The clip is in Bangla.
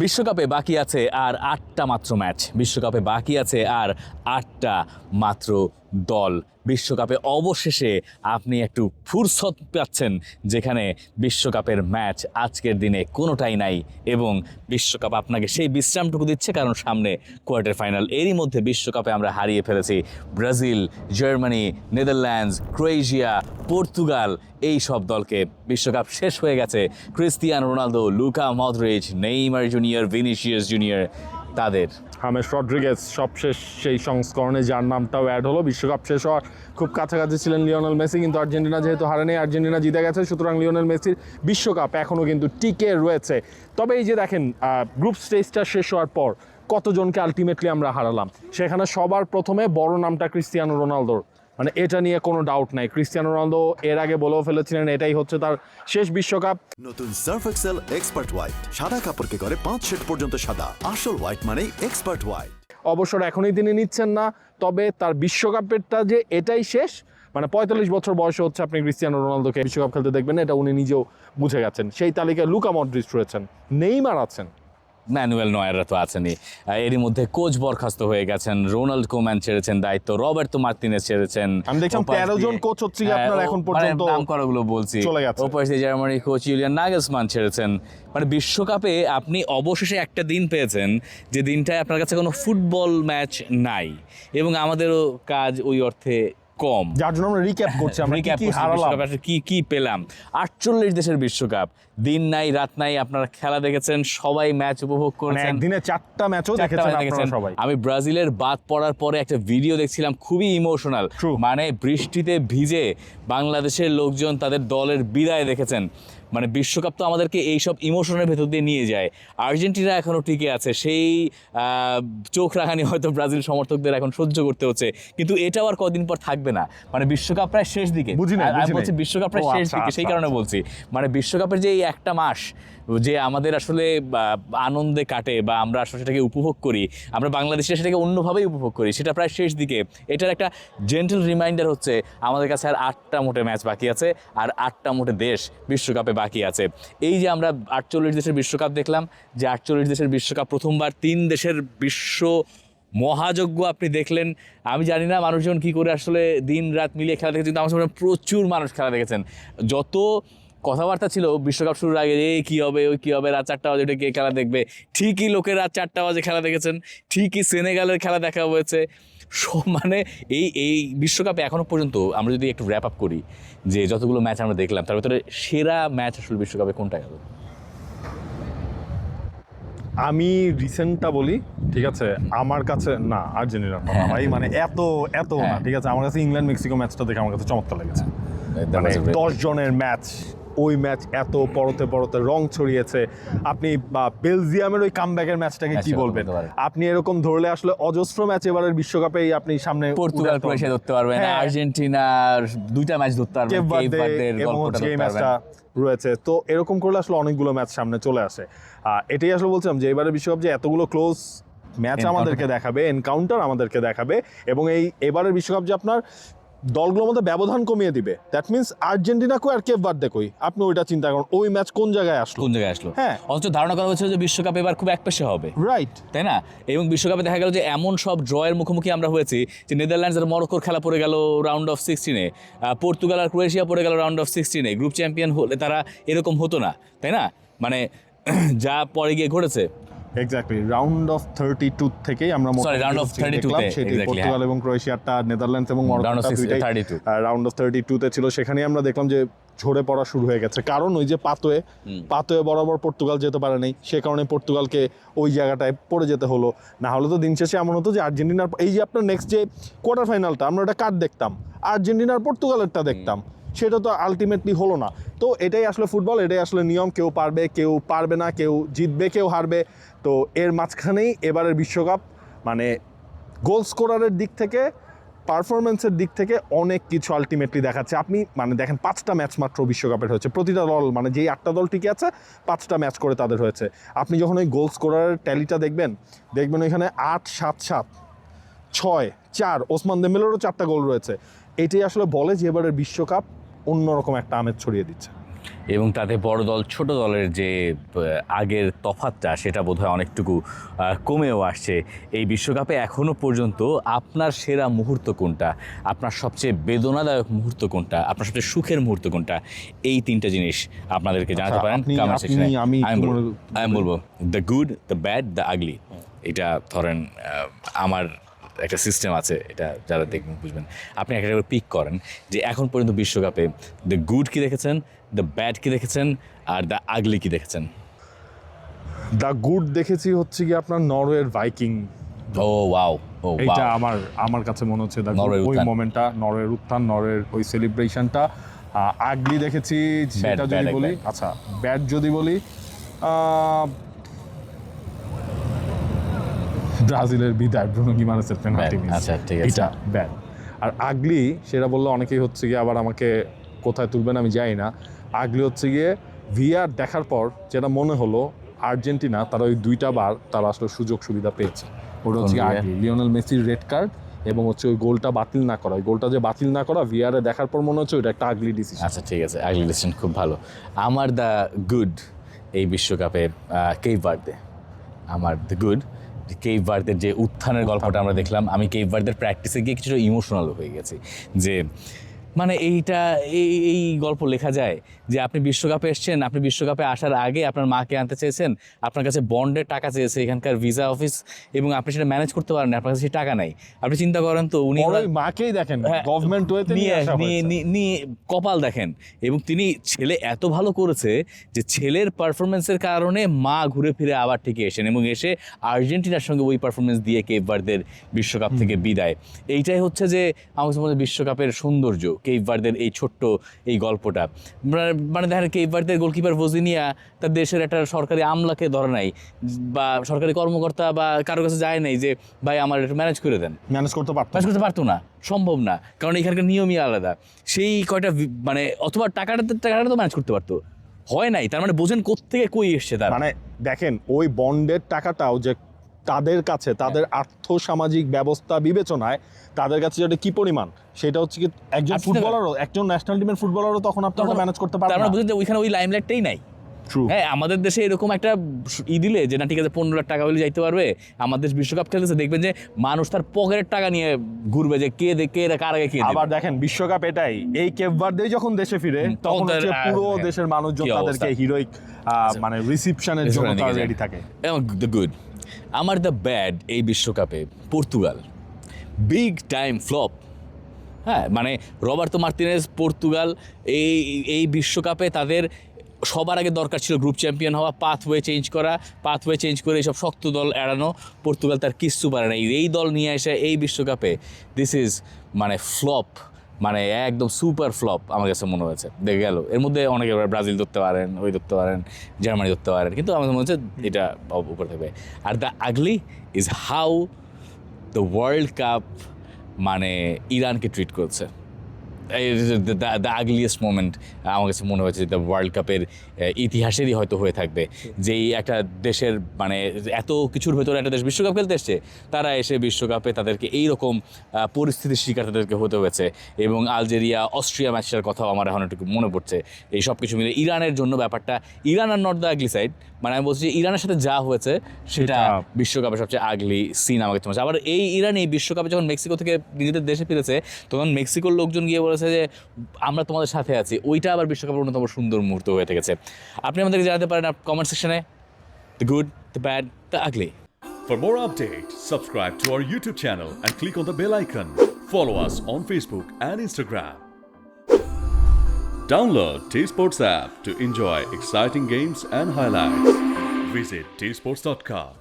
বিশ্বকাপে বাকি আছে আর ৮টা মাত্র ম্যাচ, বিশ্বকাপে বাকি আছে আর ৮টা মাত্র দল। বিশ্বকাপে অবশেষে আপনি একটু ফুরসত পাচ্ছেন, যেখানে বিশ্বকাপের ম্যাচ আজকের দিনে কোনোটাই নাই এবং বিশ্বকাপ আপনাকে সেই বিশ্রামটুকু দিচ্ছে, কারণ সামনে কোয়ার্টার ফাইনাল। এরই মধ্যে বিশ্বকাপে আমরা হারিয়ে ফেলেছি Brazil, Germany, Netherlands, Croatia, Portugal, এই সব দলকে। বিশ্বকাপ শেষ হয়ে গেছে Cristiano Ronaldo, Luka Modric, Neymar Junior, Vinicius Junior তাদের। হামেস রড্রিগেজ সবশেষ সেই সংস্করণে, যার নামটাও অ্যাড হলো। বিশ্বকাপ শেষ হওয়ার খুব কাছাকাছি ছিলেন লিওনেল মেসি, কিন্তু আর্জেন্টিনা যেহেতু হারেনি, আর্জেন্টিনা জিতে গেছে, সুতরাং লিওনেল মেসির বিশ্বকাপ এখনও কিন্তু টিকে রয়েছে। তবে এই যে দেখেন, গ্রুপ স্টেজটা শেষ হওয়ার পর কতজনকে আলটিমেটলি আমরা হারালাম, সেখানে সবার প্রথমে বড় নামটা ক্রিস্টিয়ানো রোনালদোর। মানে এটা নিয়ে কোনো ডাউট নাই, ক্রিস্টিয়ানো রোনালদো এর আগে বলেও ফেলেছিলেন এটাই হচ্ছে তার শেষ বিশ্বকাপ। নতুন সার্ফ এক্সেল এক্সপার্ট হোয়াইট, সাদা কাপড়কে করে 5 শেড পর্যন্ত সাদা। আসল হোয়াইট মানে এক্সপার্ট হোয়াইট। অবসর এখনই তিনি নিচ্ছেন না, তবে তার বিশ্বকাপেরটা যে এটাই শেষ, মানে 45 বছর বয়সে হচ্ছে আপনি ক্রিস্টিয়ানো রোনালদোকে বিশ্বকাপ খেলতে দেখবেন, এটা উনি নিজেও বুঝে গেছেন। সেই তালিকায় লুকা মডরিচ রয়েছেন, নেইমার আছেন, ম্যানুয়েল নয়াররা তো আছেনই। এরই মধ্যে কোচ বরখাস্ত হয়ে গেছেন, রোনাল্ড কোম্যান ছেড়েছেন দায়িত্ব, রবার্তো মার্তিনেজ ছেড়েছেন। আমি দেখলাম 13 জন কোচ হচ্ছে আপনার এখন পর্যন্ত নাম করাগুলো বলছি চলে গেছে। ওপাশে দিয়ে জার্মানির কোচ ইউলিয়ান নাগেলসমান ছেড়েছেন। মানে বিশ্বকাপে আপনি অবশেষে একটা দিন পেয়েছেন যে দিনটায় আপনার কাছে কোনো ফুটবল ম্যাচ নাই, এবং আমাদেরও কাজ ওই অর্থে কম, যার জন্য আমরা রিক্যাপ করছি, আমরা কি হারালাম, কি পেলাম। 48 দেশের বিশ্বকাপ, দিন নাই রাত নাই, আপনারা খেলা দেখেছেন, সবাই ম্যাচ উপভোগ করেছেন, একদিনে 4টা ম্যাচও দেখেছেন আপনারা সবাই। আমি ব্রাজিলের বাদ পড়ার পরে একটা ভিডিও দেখছিলাম, খুবই ইমোশনাল। মানে বৃষ্টিতে ভিজে বাংলাদেশের লোকজন তাদের দলের বিদায় দেখেছেন। মানে বিশ্বকাপ তো আমাদেরকে এইসব ইমোশনের ভেতর দিয়ে নিয়ে যায়। আর্জেন্টিনা এখনও টিকে আছে, সেই চোখ রাখানি হয়তো ব্রাজিল সমর্থকদের এখন সহ্য করতে হচ্ছে, কিন্তু এটাও আর কদিন পর থাকবে না। মানে বিশ্বকাপ প্রায় শেষ দিকে, আমি বলছি বিশ্বকাপ প্রায় শেষ দিকে, সেই কারণে বলছি মানে বিশ্বকাপের যে এই একটা মাস যে আমাদের আসলে আনন্দে কাটে বা আমরা আসলে সেটাকে উপভোগ করি, আমরা বাংলাদেশে সেটাকে অন্যভাবেই উপভোগ করি, সেটা প্রায় শেষ দিকে। এটার একটা জেন্টল রিমাইন্ডার হচ্ছে আমাদের কাছে আর 8টা মোটে ম্যাচ বাকি আছে, আর 8টা মোটে দেশ বিশ্বকাপে বাকি আছে। এই যে আমরা 48 দেশের বিশ্বকাপ দেখলাম, যে 48 দেশের বিশ্বকাপ প্রথমবার 3 দেশের বিশ্ব মহাযজ্ঞ আপনি দেখলেন। আমি জানি না মানুষজন কি করে আসলে দিন রাত মিলিয়ে খেলা দেখেছেন, কিন্তু আমার সামনে প্রচুর মানুষ খেলা দেখেছেন। যত কথাবার্তা ছিল বিশ্বকাপ শুরুর আগে, এই কী হবে ওই কী হবে, রাত 4টা বাজে ওটা কে খেলা দেখবে, ঠিকই লোকের রাত 4টা বাজে খেলা দেখেছেন, ঠিকই সেনেগালের খেলা দেখা হয়েছে। মানে এই বিশ্বকাপে এখনও পর্যন্ত আমরা যদি একটু র্যাপ আপ করি যে যতগুলো ম্যাচ আমরা দেখলাম, তার ভিতরে সেরা ম্যাচ আসলে বিশ্বকাপে কোনটা গেল? আমি রিসেন্টটা বলি, ঠিক আছে, আমার কাছে না আর্জেন্টিনা ভাই, মানে এত না, ঠিক আছে, আমার কাছে ইংল্যান্ড মেক্সিকো ম্যাচটা দেখে আমার কাছে চমৎকার লেগেছে। মানে 10 জনের ম্যাচ, ওই ম্যাচ এত পরতে রং ছড়িয়েছে। আপনি বা বেলজিয়ামের ওই কামব্যাকের ম্যাচটাকে কি বলবেন, আপনি এরকম ধরলে আসলে অজস্র ম্যাচ এবারের বিশ্বকাপে আপনি সামনে পর্তুগাল, ক্রোয়েশিয়া ধরতে পারবেন, আর্জেন্টিনার 2টা ম্যাচ ধরতে পারবেন, রয়েছে। তো এরকম করলে আসলে অনেকগুলো ম্যাচ সামনে চলে আসে। এটাই আসলে বলছিলাম যে এবারের বিশ্বকাপ যে এতগুলো ক্লোজ ম্যাচ আমাদেরকে দেখাবে, এনকাউন্টার আমাদেরকে দেখাবে, এবং এবারের বিশ্বকাপ যে আপনার দলগুলোর মধ্যে ব্যবধান কমিয়ে দিবে। দ্যাট মিনস আর্জেন্টিনাকে আর কেপ ভার্দে কই, আপনি ওইটা চিন্তা করুন, ওই ম্যাচ কোন জায়গায় আসলো। হ্যাঁ, অথচ ধারণা করা হচ্ছে যে বিশ্বকাপ এবার খুব একপেশে হবে, রাইট, তাই না? এবং বিশ্বকাপে দেখা গেল যে এমন সব ড্রয়ের মুখোমুখি আমরা হয়েছি যে নেদারল্যান্ডস আর মরক্কোর খেলা পড়ে গেল রাউন্ড অফ 16-এ, পর্তুগাল আর ক্রোয়েশিয়া পড়ে গেল রাউন্ড অফ 16-এ। গ্রুপ চ্যাম্পিয়ন হলে তারা এরকম হতো না, তাই না? মানে যা পরে গিয়ে ঘটেছে। এক্স্যাক্টলি, রাউন্ড অফ 32 থেকেই আমরা রাউন্ড অফ 32 সেটি পর্তুগাল এবং ক্রোয়েশিয়াটা, নেদারল্যান্ডস এবং মরক্কো দুইটাই রাউন্ড অফ 32-তে ছিল। সেখানে আমরা দেখলাম যে ঝরে পড়া শুরু হয়ে গেছে, কারণ ওই যে পাতোয়ে বরাবর পর্তুগাল যেতে পারে নাই, সে কারণে পর্তুগালকে ওই জায়গাটায় পড়ে যেতে হলো। না হলে তো দিন শেষে এমন হতো যে আর্জেন্টিনার এই যে আপনার নেক্সট যে কোয়ার্টার ফাইনালটা আমরা ওটা কার দেখতাম, আর্জেন্টিনার পর্তুগালেরটা দেখতাম, সেটা তো আলটিমেটলি হলো না। তো এটাই আসলে ফুটবল, এটাই আসলে নিয়ম, কেউ পারবে কেউ পারবে না, কেউ জিতবে কেউ হারবে। তো এর মাঝখানেই এবারের বিশ্বকাপ মানে গোল স্কোরারের দিক থেকে, পারফরমেন্সের দিক থেকে অনেক কিছু আলটিমেটলি দেখাচ্ছে। আপনি মানে দেখেন 5টা ম্যাচ মাত্র বিশ্বকাপের হয়েছে, প্রতিটা দল মানে যেই 8টা দল টিকে আছে 5টা ম্যাচ করে তাদের হয়েছে। আপনি যখন ওই গোল স্কোরারের ট্যালিটা দেখবেন ওইখানে 8-7-7, 6-4, ওসমান দেম্বেলেরও 4টা গোল রয়েছে। এটাই আসলে বলে যে এবারের বিশ্বকাপ অন্যরকম একটা আমেজ ছড়িয়ে দিচ্ছে। এবং তাতে বড় দল ছোট দলের যে আগের তফাৎটা সেটা বোধহয় অনেকটুকু কমেও আসছে। এই বিশ্বকাপে এখনও পর্যন্ত আপনার সেরা মুহূর্ত কোনটা, আপনার সবচেয়ে বেদনাদায়ক মুহূর্ত কোনটা, আপনার সবচেয়ে সুখের মুহূর্ত কোনটা, এই তিনটা জিনিস আপনাদেরকে জানাতে পারেন কমেন্ট সেকশনে। আমি বলবো the good, the bad, the আগলি। এটা ধরেন আমার একটা সিস্টেম আছে, এটা যারা দেখবেন বুঝবেন। আপনি একটা করে পিক করেন যে এখন পর্যন্ত বিশ্বকাপে দ্য গুড কি দেখেছেন, দ্য ব্যাড কি দেখেছেন, আর দ্য আগলি কি দেখেছেন। দ্য গুড দেখেছি হচ্ছে কি আপনার নরওয়ের ভাইকিং। ও ওয়াও, এইটা আমার কাছে মনে হচ্ছে ওই মোমেন্টটা, নরওয়ের উত্থান, নরওয়ের ওই সেলিব্রেশনটা। আগলি দেখেছি সেটা যদি বলি, আচ্ছা ব্যাড যদি বলি ব্রাজিলের বিদায়, ব্রুনো গিমারেসের পেনাল্টি মিস, আচ্ছা ঠিক আছে, এটা ব্যাড। আর আগলি সেটা বললে অনেকেই হচ্ছে গিয়ে আবার আমাকে কোথায় তুলবেন আমি জানি না। আগলি হচ্ছে গিয়ে ভিআর দেখার পর যেটা মনে হলো আর্জেন্টিনা তারা ওই 2টা বার তারা আসলে সুযোগ সুবিধা পেয়েছে। ওটা হচ্ছে আগলি, লিওনেল মেসির রেড কার্ড এবং হচ্ছে ওই গোলটা বাতিল না করা, ওই গোলটা যে বাতিল না করা ভিআরে দেখার পর মনে হচ্ছে ওইটা একটা আগলি ডিসিশন। আচ্ছা ঠিক আছে, আগলি ডিসিশন খুব ভালো। আমার দ্য গুড এই বিশ্বকাপে কেপ ভার্দে। আমার দ্য গুড কেপ ভার্দের যে উত্থানের গল্পটা আমরা দেখলাম, আমি কেপ ভার্দের প্র্যাকটিসে গিয়ে কিছুটা ইমোশনাল হয়ে গেছি। যে মানে এই গল্প লেখা যায় যে আপনি বিশ্বকাপে এসছেন, আপনি বিশ্বকাপে আসার আগে আপনার মাকে আনতে চেয়েছেন, আপনার কাছে বন্ডের টাকা চেয়েছে এখানকার ভিসা অফিস, এবং আপনি সেটা ম্যানেজ করতে পারেন না, আপনার কাছে টাকা নাই। আপনি চিন্তা করেন তো, উনি মাকেই দেখেন গভর্নমেন্ট ওয়েতে নিয়ে কপাল দেখেন, এবং তিনি ছেলে এত ভালো করেছে যে ছেলের পারফরমেন্সের কারণে মা ঘুরে ফিরে আবার ঠিকই এসেন এবং এসে আর্জেন্টিনার সঙ্গে ওই পারফরমেন্স দিয়ে কেপ ভার্দের বিশ্বকাপ থেকে বিদায়। এইটাই হচ্ছে যে আমার কাছে মনে হয় বিশ্বকাপের সৌন্দর্য, কেপ ভার্দের এই ছোট্ট এই গল্পটা। মানে দেখেন কেপ ভার্দের গোলকিপার ভোজিনিয়া তার দেশের একটা সরকারি আমলাকে ধরে নাই, বা সরকারি কর্মকর্তা বা কারোর কাছে যায় নাই যে ভাই আমার একটু ম্যানেজ করে দেন, ম্যানেজ করতে পারতো না, সম্ভব না, কারণ এখানকার নিয়মই আলাদা। সেই কয়টা মানে অথবা টাকাটা তো ম্যানেজ করতে পারতো, হয় নাই। তার মানে বোঝেন কোত্থেকে কই এসছে তার। মানে দেখেন ওই বন্ডের টাকাটাও যে তাদের কাছে তাদের আর্থসামাজিক ব্যবস্থা বিবেচনায় তাদের কাছে যেটা কি পরিমাণ, সেটা হচ্ছে কি একজন ফুটবলারও, একজন ন্যাশনাল টিমের ফুটবলারও তখন আপনারা ম্যানেজ করতে পারবেন না। তার মানে বুঝেন যে ওইখানে ওই লাইমলাইটটাই নাই। হ্যাঁ, আমাদের দেশে এরকম একটা দিলে যে না ঠিক আছে 15 লাখ টাকা হলে যাইতে পারবে, আমাদের দেশ বিশ্বকাপ খেলতেছে, দেখবেন যে মানুষ তার পকেটের টাকা নিয়ে ঘুরবে যে কে কার আগে কে। আবার দেখেন বিশ্বকাপ এটাই, এই কেপ ভার্দেই যখন দেশে ফিরে তখন হচ্ছে পুরো দেশের মানুষজন তাদেরকে হিরোইক মানে রিসিপশনের জন্য তারা রেডি থাকে। The good. আমার দ্য ব্যাড এই বিশ্বকাপে পর্তুগাল, বিগ টাইম ফ্লপ। হ্যাঁ, মানে রবার্তো মার্তিনেজ পর্তুগাল এই বিশ্বকাপে তাদের সবার আগে দরকার ছিল গ্রুপ চ্যাম্পিয়ন হওয়া, পাথওয়ে চেঞ্জ করে এইসব শক্ত দল এড়ানো। পর্তুগাল তার কিচ্ছু পারে না, এই দল নিয়ে এসে এই বিশ্বকাপে দিস ইজ মানে ফ্লপ, মানে একদম সুপার ফ্লপ আমার কাছে মনে হয়েছে। দেখে গেল এর মধ্যে অনেকে ব্রাজিল ধরতে পারেন, ওই ধরতে পারেন, জার্মানি ধরতে পারেন, কিন্তু আমার মনে হচ্ছে এটা উপরে থাকবে। Are the ugly is how the world cup মানে ইরানকে ট্রিট করছে। দ্য আগলিয়েস্ট মোমেন্ট আমার কাছে মনে হয়েছে দ্য ওয়ার্ল্ড কাপের ইতিহাসেরই হয়তো হয়ে থাকবে, যেই একটা দেশের মানে এত কিছুর ভেতরে একটা দেশ বিশ্বকাপ খেলতে এসছে, তারা এসে বিশ্বকাপে তাদেরকে এইরকম পরিস্থিতির শিকার তাদেরকে হতে হয়েছে। এবং আলজেরিয়া অস্ট্রিয়া ম্যাচটার কথাও আমার এখন একটু মনে পড়ছে। এই সব কিছু মিলে ইরানের জন্য ব্যাপারটা, Iran are not the ugly side, মানে আমি বলছি ইরানের সাথে যা হয়েছে সেটা বিশ্বকাপের সবচেয়ে আগলি সিন আমাকে মনে হচ্ছে। আবার এই ইরান এই বিশ্বকাপে যখন মেক্সিকো থেকে নিজেদের দেশে ফিরেছে, তখন মেক্সিকোর লোকজন গিয়ে বলেছে যে আমরা তোমাদের সাথে আছি, ওইটা আবার বিশ্বকাপের অন্যতম সুন্দর মুহূর্ত হয়ে থেকেছে। আপনি আমাদেরকে জানাতে পারেন কমেন্ট সেকশনে the good, the bad, the ugly. For more updates, subscribe to our YouTube channel and click on the bell icon. Follow us on Facebook and Instagram. Download T-Sports app to enjoy exciting games and highlights. Visit tsports.com.